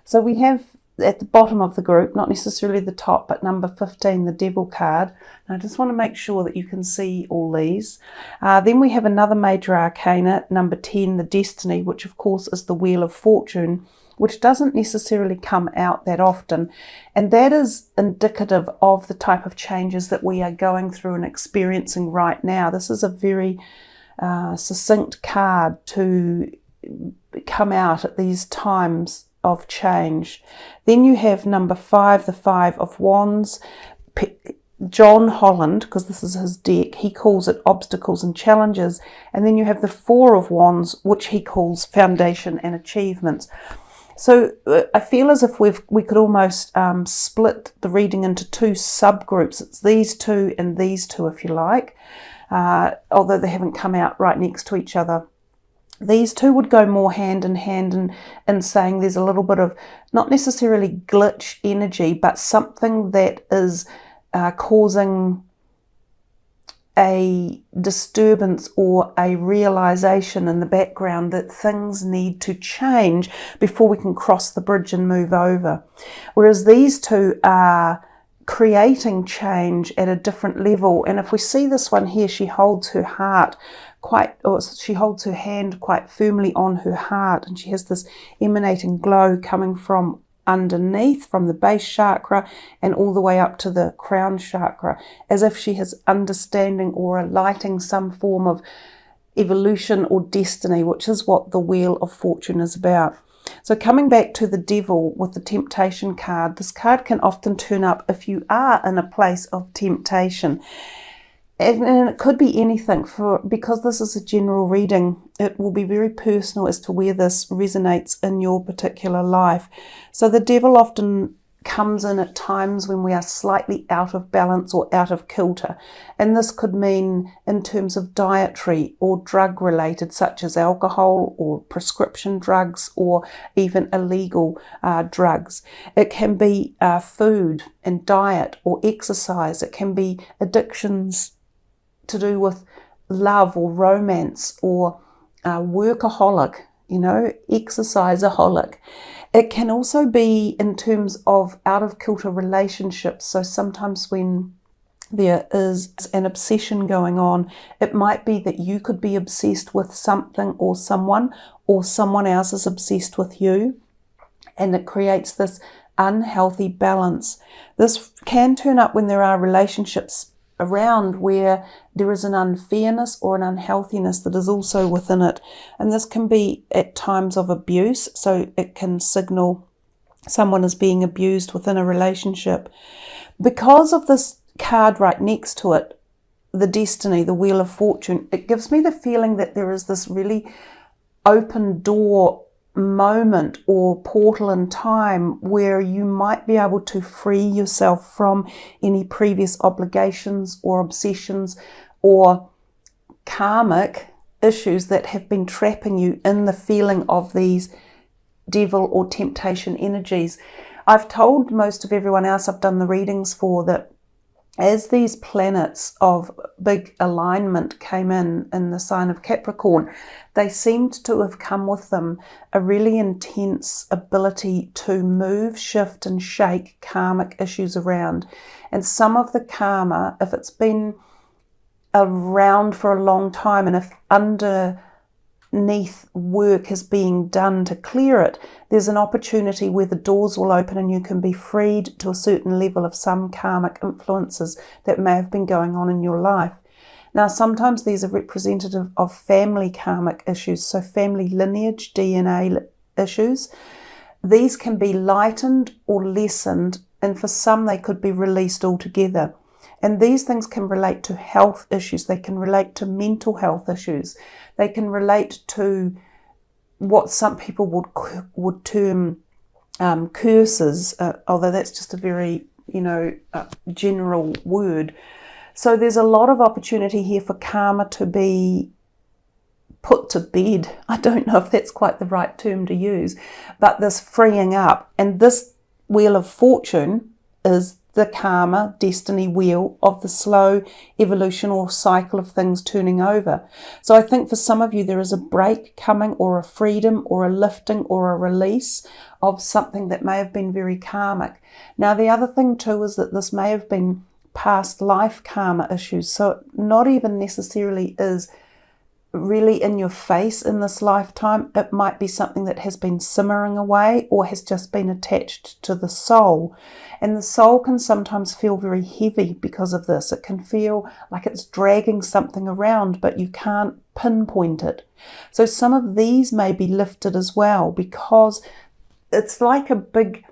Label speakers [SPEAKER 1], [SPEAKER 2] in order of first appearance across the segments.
[SPEAKER 1] So we have at the bottom of the group, not necessarily the top, but number 15, the Devil card. And I just want to make sure that you can see all these. Then we have another major arcana, number 10, the Destiny, which of course is the Wheel of Fortune, which doesn't necessarily come out that often. And that is indicative of the type of changes that we are going through and experiencing right now. This is a very succinct card to come out at these times of change. Then you have number 5, the 5 of Wands. John Holland, because this is his deck, he calls it obstacles and challenges. And then you have the 4 of Wands, which he calls foundation and achievements. So I feel as if we could almost split the reading into 2 subgroups. It's these two and these two, if you like, although they haven't come out right next to each other. These two would go more hand in hand in saying there's a little bit of not necessarily glitch energy, but something that is causing a disturbance or a realization in the background that things need to change before we can cross the bridge and move over. Whereas these two are creating change at a different level. And if we see this one here, she holds her heart she holds her hand quite firmly on her heart, and she has this emanating glow coming from underneath, from the base chakra and all the way up to the crown chakra, as if she has understanding or lighting some form of evolution or destiny, which is what the Wheel of Fortune is about. So coming back to the Devil with the Temptation card, this card can often turn up if you are in a place of temptation. And it could be anything, because this is a general reading, it will be very personal as to where this resonates in your particular life. So the Devil often comes in at times when we are slightly out of balance or out of kilter. And this could mean in terms of dietary or drug related, such as alcohol or prescription drugs or even illegal drugs. It can be food and diet or exercise. It can be addictions to do with love or romance or workaholic, exerciseaholic. It can also be in terms of out of kilter relationships. So sometimes when there is an obsession going on, it might be that you could be obsessed with something or someone else is obsessed with you, and it creates this unhealthy balance. This can turn up when there are relationships around where there is an unfairness or an unhealthiness that is also within it. And this can be at times of abuse, so it can signal someone is being abused within a relationship. Because of this card right next to it, the Destiny, the Wheel of Fortune, it gives me the feeling that there is this really open door moment or portal in time where you might be able to free yourself from any previous obligations or obsessions or karmic issues that have been trapping you in the feeling of these devil or temptation energies. I've told most of everyone else I've done the readings for that as these planets of big alignment came in the sign of Capricorn, they seemed to have come with them a really intense ability to move, shift and shake karmic issues around. And some of the karma, if it's been around for a long time and if underneath work is being done to clear it, there's an opportunity where the doors will open and you can be freed to a certain level of some karmic influences that may have been going on in your life. Now, sometimes these are representative of family karmic issues, so family lineage, DNA issues. These can be lightened or lessened, and for some they could be released altogether. And these things can relate to health issues. They can relate to mental health issues. They can relate to what some people would term curses, although that's just a very, general word. So there's a lot of opportunity here for karma to be put to bed. I don't know if that's quite the right term to use, but this freeing up. And this Wheel of Fortune is the karma, destiny wheel of the slow evolution or cycle of things turning over. So I think for some of you there is a break coming, or a freedom, or a lifting, or a release of something that may have been very karmic. Now the other thing too is that this may have been past life karma issues. So it not even necessarily is really in your face in this lifetime. It might be something that has been simmering away or has just been attached to the soul. And the soul can sometimes feel very heavy because of this. It can feel like it's dragging something around, but you can't pinpoint it. So some of these may be lifted as well, because it's like a big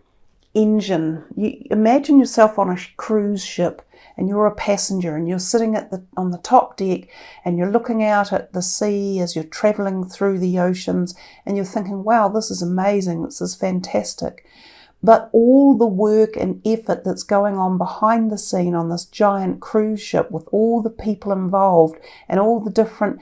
[SPEAKER 1] engine. You imagine yourself on a cruise ship, and you're a passenger, and you're sitting on the top deck, and you're looking out at the sea as you're traveling through the oceans, and you're thinking, wow, this is amazing, this is fantastic. But all the work and effort that's going on behind the scene on this giant cruise ship, with all the people involved and all the different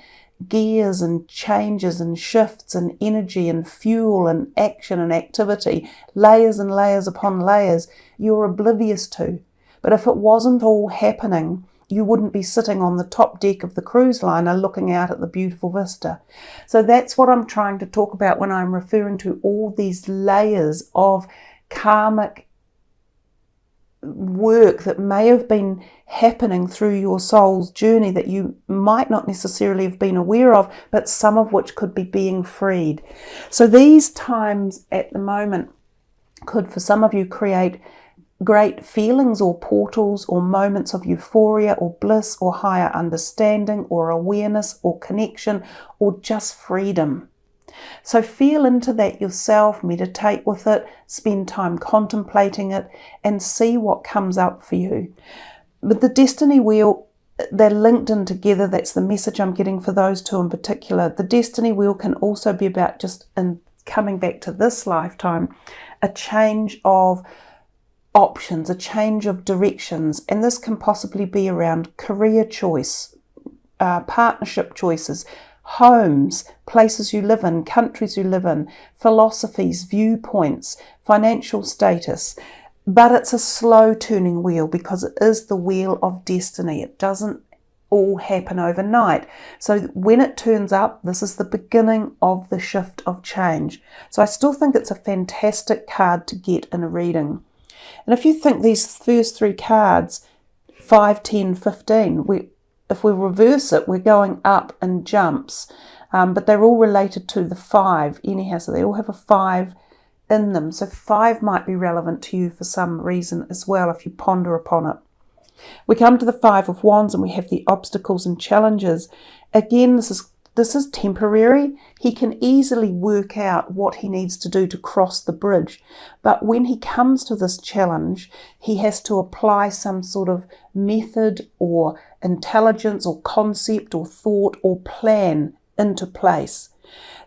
[SPEAKER 1] gears and changes and shifts and energy and fuel and action and activity, layers and layers upon layers, you're oblivious to. But if it wasn't all happening, you wouldn't be sitting on the top deck of the cruise liner looking out at the beautiful vista. So that's what I'm trying to talk about when I'm referring to all these layers of karmic work that may have been happening through your soul's journey that you might not necessarily have been aware of, but some of which could be being freed. So these times at the moment could, for some of you, create great feelings or portals or moments of euphoria or bliss or higher understanding or awareness or connection or just freedom. So feel into that yourself, meditate with it, spend time contemplating it, and see what comes up for you. But the destiny wheel, they're linked in together. That's the message I'm getting for those two in particular. The destiny wheel can also be about, just in coming back to this lifetime, a change of options, a change of directions, and this can possibly be around career choice, partnership choices, homes, places you live in, countries you live in, philosophies, viewpoints, financial status. But it's a slow turning wheel, because it is the wheel of destiny. It doesn't all happen overnight. So when it turns up, this is the beginning of the shift of change. So I still think it's a fantastic card to get in a reading. And if you think these first three cards, 5, 10, 15, if we reverse it, we're going up in jumps. But they're all related to the 5 anyhow, so they all have a 5 in them. So 5 might be relevant to you for some reason as well, if you ponder upon it. We come to the 5 of Wands, and we have the obstacles and challenges. Again, this is temporary. He can easily work out what he needs to do to cross the bridge. But when he comes to this challenge, he has to apply some sort of method or intelligence or concept or thought or plan into place.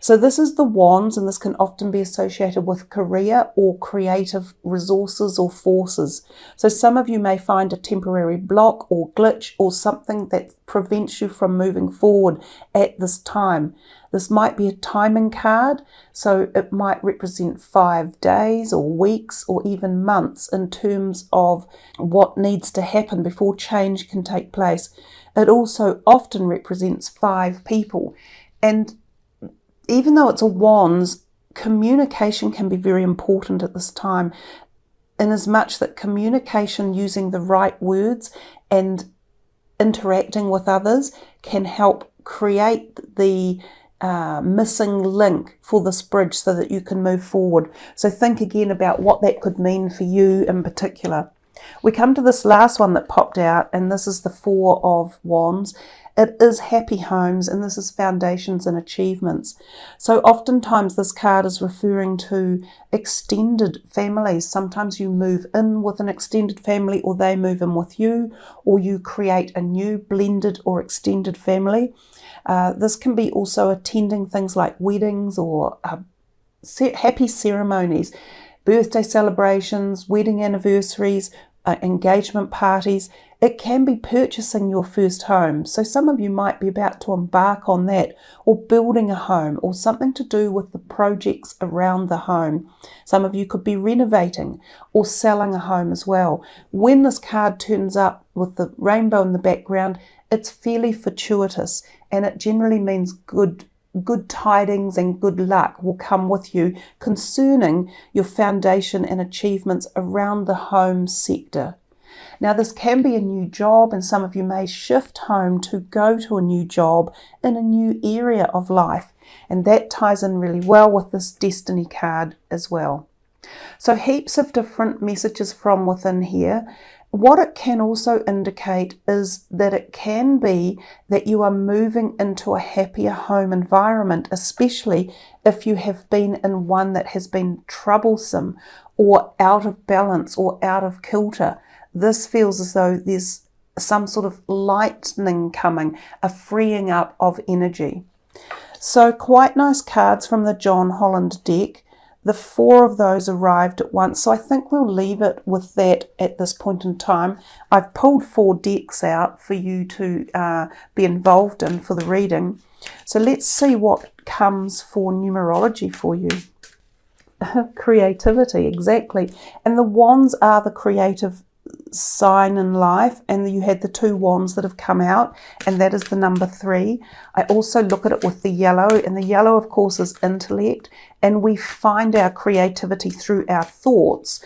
[SPEAKER 1] So this is the Wands, and this can often be associated with career or creative resources or forces. So some of you may find a temporary block or glitch or something that prevents you from moving forward at this time. This might be a timing card, so it might represent 5 days or weeks or even months in terms of what needs to happen before change can take place. It also often represents 5 people. And even though it's a Wands, communication can be very important at this time, in as much that communication using the right words and interacting with others can help create the missing link for this bridge so that you can move forward. So think again about what that could mean for you in particular. We come to this last one that popped out, and this is the 4 of Wands. It is happy homes, and this is foundations and achievements. So oftentimes this card is referring to extended families. Sometimes you move in with an extended family, or they move in with you, or you create a new blended or extended family. This can be also attending things like weddings or happy ceremonies, birthday celebrations, wedding anniversaries, engagement parties. It can be purchasing your first home. So some of you might be about to embark on that, or building a home, or something to do with the projects around the home. Some of you could be renovating or selling a home as well. When this card turns up with the rainbow in the background, it's fairly fortuitous, and it generally means good tidings and good luck will come with you concerning your foundation and achievements around the home sector. Now, this can be a new job, and some of you may shift home to go to a new job in a new area of life, and that ties in really well with this destiny card as well. So heaps of different messages from within here. What it can also indicate is that it can be that you are moving into a happier home environment, especially if you have been in one that has been troublesome or out of balance or out of kilter. This feels as though there's some sort of lightening coming, a freeing up of energy. So quite nice cards from the John Holland deck. The 4 of those arrived at once, so I think we'll leave it with that at this point in time. I've pulled 4 decks out for you to be involved in for the reading. So let's see what comes for numerology for you. Creativity, exactly. And the wands are the creative sign in life, and you had the 2 wands that have come out, and that is the number 3. I also look at it with the yellow, and the yellow of course is intellect, and we find our creativity through our thoughts.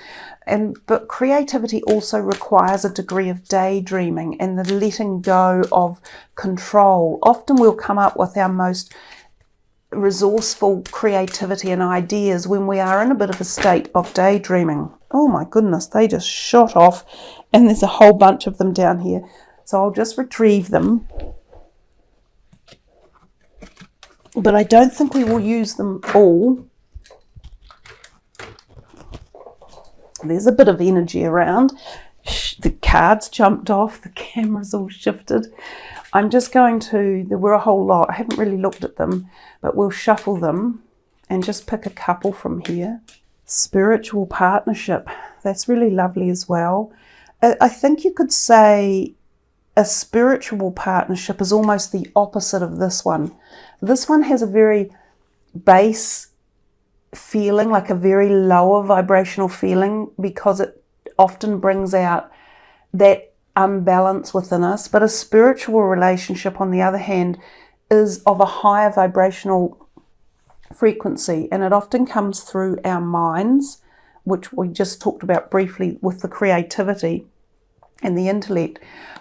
[SPEAKER 1] But creativity also requires a degree of daydreaming and the letting go of control. Often we'll come up with our most resourceful creativity and ideas when we are in a bit of a state of daydreaming. Oh my goodness, they just shot off, and there's a whole bunch of them down here. So I'll just retrieve them. But I don't think we will use them all. There's a bit of energy around. The cards jumped off, the camera's all shifted. I'm just going to, there were a whole lot. I haven't really looked at them, but we'll shuffle them and just pick a couple from here. Spiritual partnership. That's really lovely as well. I think you could say a spiritual partnership is almost the opposite of this one. This one has a very base feeling, like a very lower vibrational feeling, because it often brings out that unbalance within us. But a spiritual relationship, on the other hand, is of a higher vibrational frequency, and it often comes through our minds, which we just talked about briefly with the creativity and the intellect.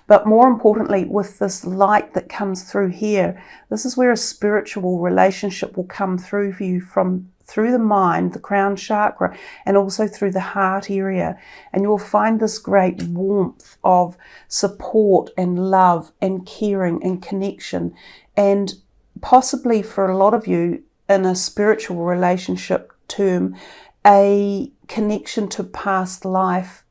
[SPEAKER 1] But more importantly, with this light that comes through here, this is where a spiritual relationship will come through for you through the mind, the crown chakra, and also through the heart area. And you will find this great warmth of support and love and caring and connection. And possibly for a lot of you, in a spiritual relationship term, a connection to past life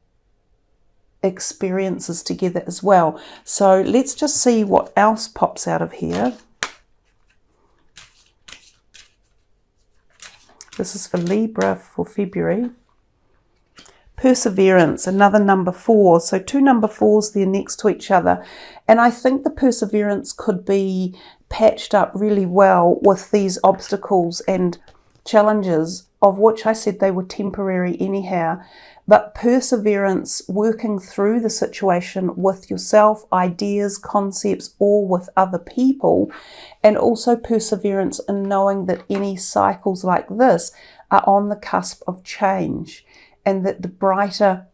[SPEAKER 1] experiences together as well. So let's just see what else pops out of here. This is for Libra for February. Perseverance, another number 4. So 2 number 4s there next to each other. And I think the perseverance could be patched up really well with these obstacles and challenges, of which I said they were temporary anyhow. But perseverance, working through the situation with yourself, ideas, concepts, or with other people, and also perseverance in knowing that any cycles like this are on the cusp of change, and that the brighter,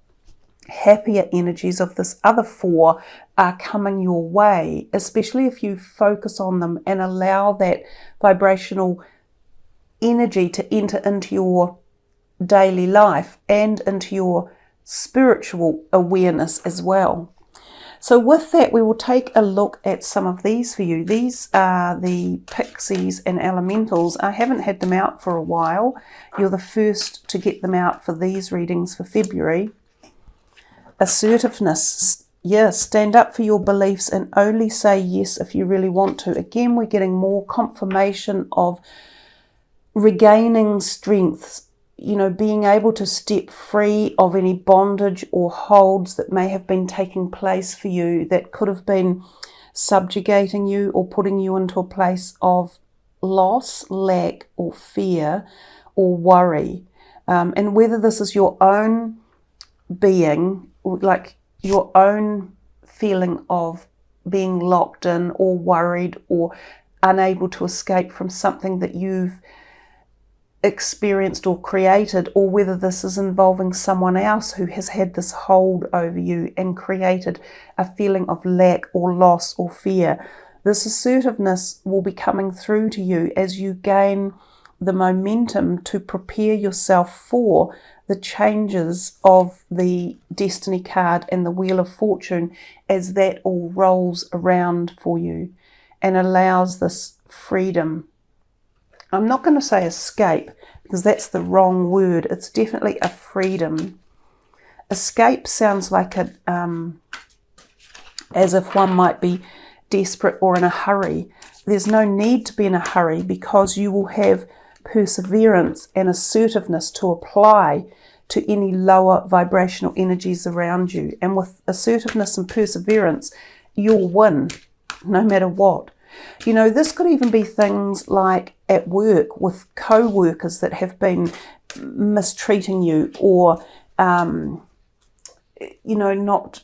[SPEAKER 1] happier energies of this other 4 are coming your way, especially if you focus on them and allow that vibrational energy to enter into your daily life and into your spiritual awareness as well. So with that, we will take a look at some of these for you. These are the Pixies and Elementals. I haven't had them out for a while. You're the first to get them out for these readings for February. Assertiveness. Yes, stand up for your beliefs and only say yes if you really want to. Again, we're getting more confirmation of regaining strength, being able to step free of any bondage or holds that may have been taking place for you that could have been subjugating you or putting you into a place of loss, lack, or fear or worry. And whether this is your own being, like your own feeling of being locked in or worried or unable to escape from something that you've experienced or created, or whether this is involving someone else who has had this hold over you and created a feeling of lack or loss or fear. This assertiveness will be coming through to you as you gain the momentum to prepare yourself for the changes of the Destiny card and the Wheel of Fortune as that all rolls around for you and allows this freedom. I'm not going to say escape because that's the wrong word. It's definitely a freedom. Escape sounds like as if one might be desperate or in a hurry. There's no need to be in a hurry because you will have perseverance and assertiveness to apply to any lower vibrational energies around you. And with assertiveness and perseverance, you'll win no matter what. This could even be things like at work with co-workers that have been mistreating you or, not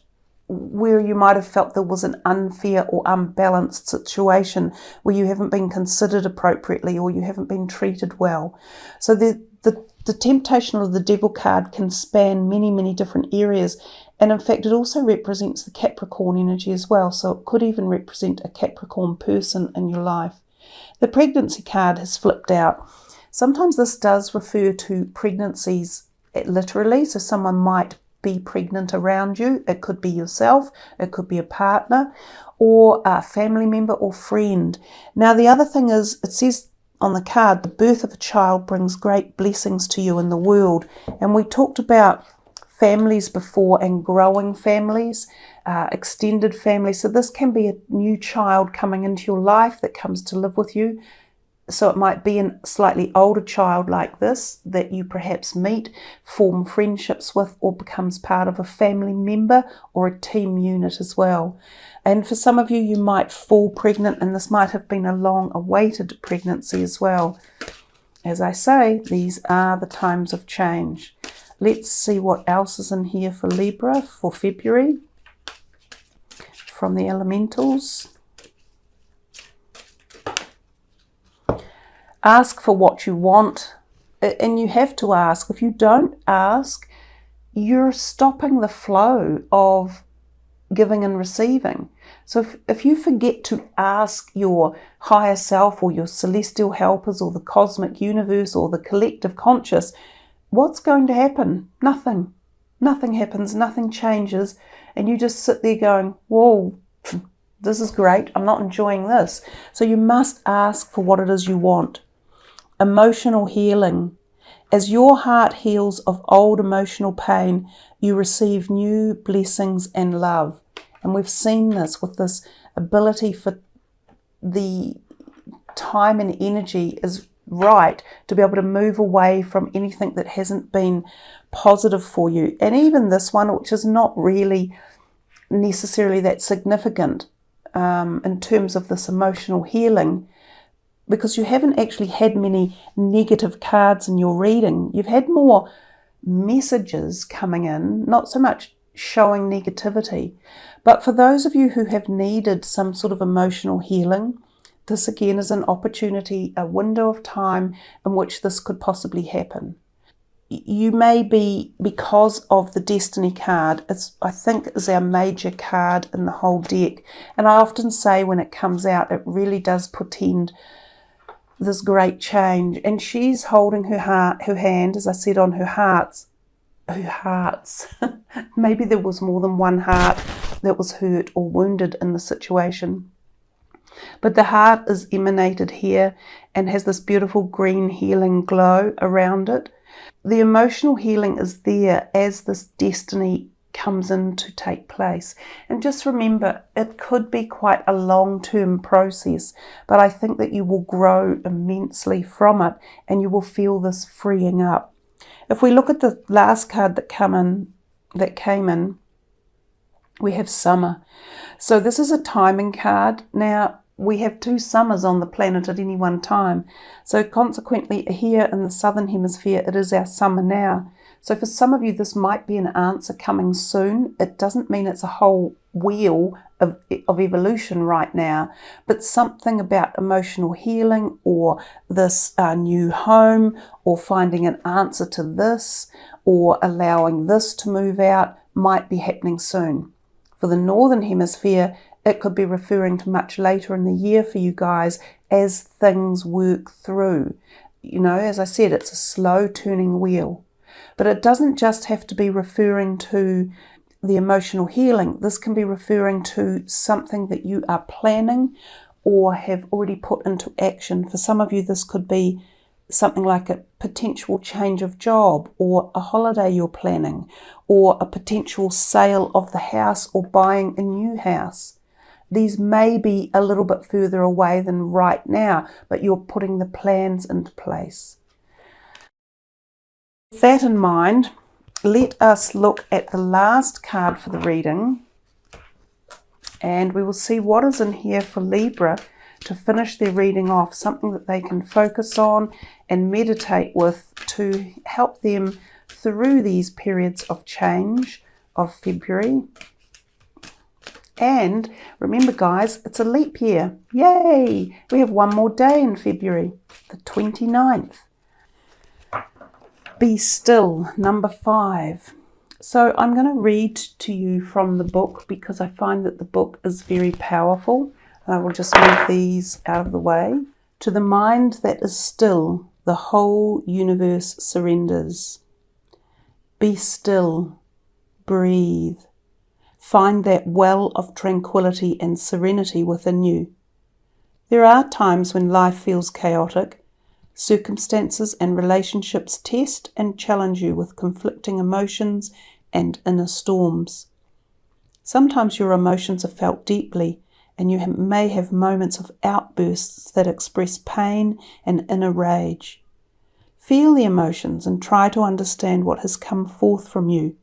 [SPEAKER 1] where you might have felt there was an unfair or unbalanced situation where you haven't been considered appropriately or you haven't been treated well. So the temptation of the Devil card can span many, many different areas. And in fact, it also represents the Capricorn energy as well. So it could even represent a Capricorn person in your life. The pregnancy card has flipped out. Sometimes this does refer to pregnancies literally. So someone might be pregnant around you. It could be yourself. It could be a partner or a family member or friend. Now, the other thing is, it says on the card, the birth of a child brings great blessings to you in the world. And we talked about families before and growing families, extended families. So this can be a new child coming into your life that comes to live with you. So it might be a slightly older child like this that you perhaps meet, form friendships with, or becomes part of a family member or a team unit as well. And for some of you, you might fall pregnant, and this might have been a long-awaited pregnancy as well. As I say, these are the times of change. Let's see what else is in here for Libra for February from the elementals. Ask for what you want, and you have to ask. If you don't ask, you're stopping the flow of giving and receiving. So if you forget to ask your higher self or your celestial helpers or the cosmic universe or the collective conscious, what's going to happen? Nothing. Nothing happens, nothing changes, and you just sit there going, whoa, this is great, I'm not enjoying this. So you must ask for what it is you want. Emotional healing. As your heart heals of old emotional pain, you receive new blessings and love. And we've seen this with this ability for the time and energy is right to be able to move away from anything that hasn't been positive for you. And even this one, which is not really necessarily that significant in terms of this emotional healing, because you haven't actually had many negative cards in your reading. You've had more messages coming in, not so much showing negativity. But for those of you who have needed some sort of emotional healing, this again is an opportunity, a window of time in which this could possibly happen. You may be, because of the Destiny card, I think is our major card in the whole deck. And I often say when it comes out, it really does portend this great change. And she's holding her hand, as I said, on her hearts. Maybe there was more than one heart that was hurt or wounded in the situation. But the heart is emanated here and has this beautiful green healing glow around it. The emotional healing is there as this destiny comes in to take place. And just remember, it could be quite a long-term process, but I think that you will grow immensely from it and you will feel this freeing up. If we look at the last card that came in, we have summer. So this is a timing card. Now, we have 2 summers on the planet at any one time. So consequently, here in the southern hemisphere, it is our summer now. So for some of you, this might be an answer coming soon. It doesn't mean it's a whole wheel of evolution right now, but something about emotional healing, or this new home, or finding an answer to this, or allowing this to move out might be happening soon. For the northern hemisphere, it could be referring to much later in the year for you guys as things work through. You know, as I said, it's a slow turning wheel. But it doesn't just have to be referring to the emotional healing. This can be referring to something that you are planning or have already put into action. For some of you, this could be something like a potential change of job, or a holiday you're planning, or a potential sale of the house, or buying a new house. These may be a little bit further away than right now, but you're putting the plans into place. With that in mind, let us look at the last card for the reading, and we will see what is in here for Libra to finish their reading off, something that they can focus on and meditate with to help them through these periods of change of February. And remember, guys, it's a leap year. Yay! We have one more day in February, the 29th. Be still, number 5. So I'm going to read to you from the book because I find that the book is very powerful. I will just move these out of the way. To the mind that is still, the whole universe surrenders. Be still, breathe. Find that well of tranquility and serenity within you. There are times when life feels chaotic. Circumstances and relationships test and challenge you with conflicting emotions and inner storms. Sometimes your emotions are felt deeply, and you may have moments of outbursts that express pain and inner rage. Feel the emotions and try to understand what has come forth from you.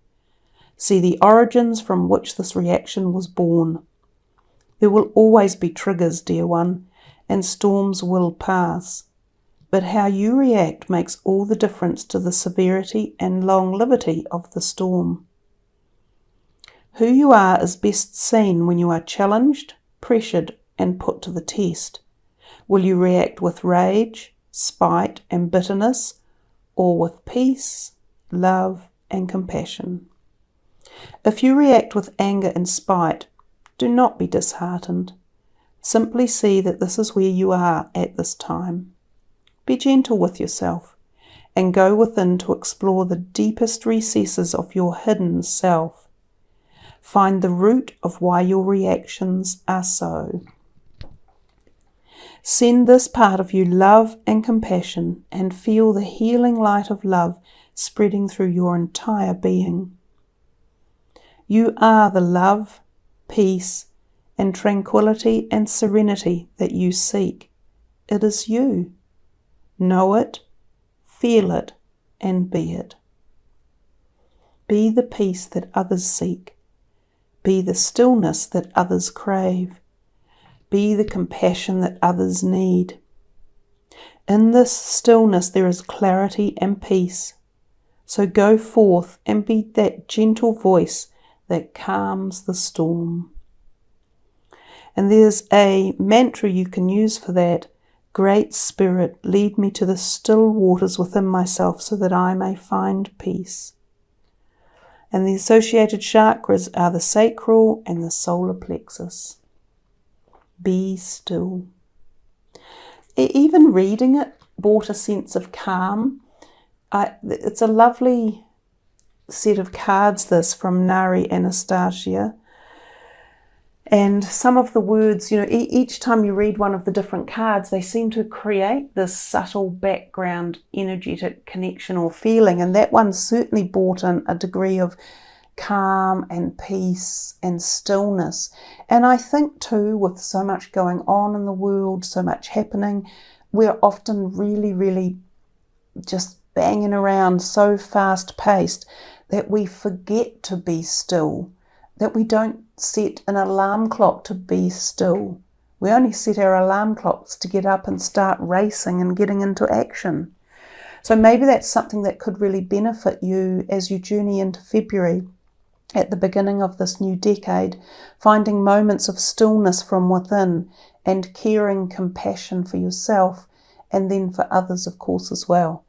[SPEAKER 1] See the origins from which this reaction was born. There will always be triggers, dear one, and storms will pass. But how you react makes all the difference to the severity and longevity of the storm. Who you are is best seen when you are challenged, pressured, and put to the test. Will you react with rage, spite, and bitterness, or with peace, love, and compassion? If you react with anger and spite, do not be disheartened. Simply see that this is where you are at this time. Be gentle with yourself and go within to explore the deepest recesses of your hidden self. Find the root of why your reactions are so. Send this part of you love and compassion and feel the healing light of love spreading through your entire being. You are the love, peace, and tranquility and serenity that you seek. It is you. Know it, feel it, and be it. Be the peace that others seek. Be the stillness that others crave. Be the compassion that others need. In this stillness there is clarity and peace. So go forth and be that gentle voice that calms the storm. And there's a mantra you can use for that. Great Spirit, lead me to the still waters within myself so that I may find peace. And the associated chakras are the sacral and the solar plexus. Be still. Even reading it brought a sense of calm. It's a lovely set of cards, this, from Nari Anastasia. And some of the words, you know, each time you read one of the different cards, they seem to create this subtle background energetic connection or feeling. And that one certainly brought in a degree of calm and peace and stillness. And I think too, with so much going on in the world, so much happening, we're often really, really just banging around so fast paced that we forget to be still, that we don't set an alarm clock to be still. We only set our alarm clocks to get up and start racing and getting into action. So maybe that's something that could really benefit you as you journey into February at the beginning of this new decade, finding moments of stillness from within and caring compassion for yourself and then for others, of course, as well.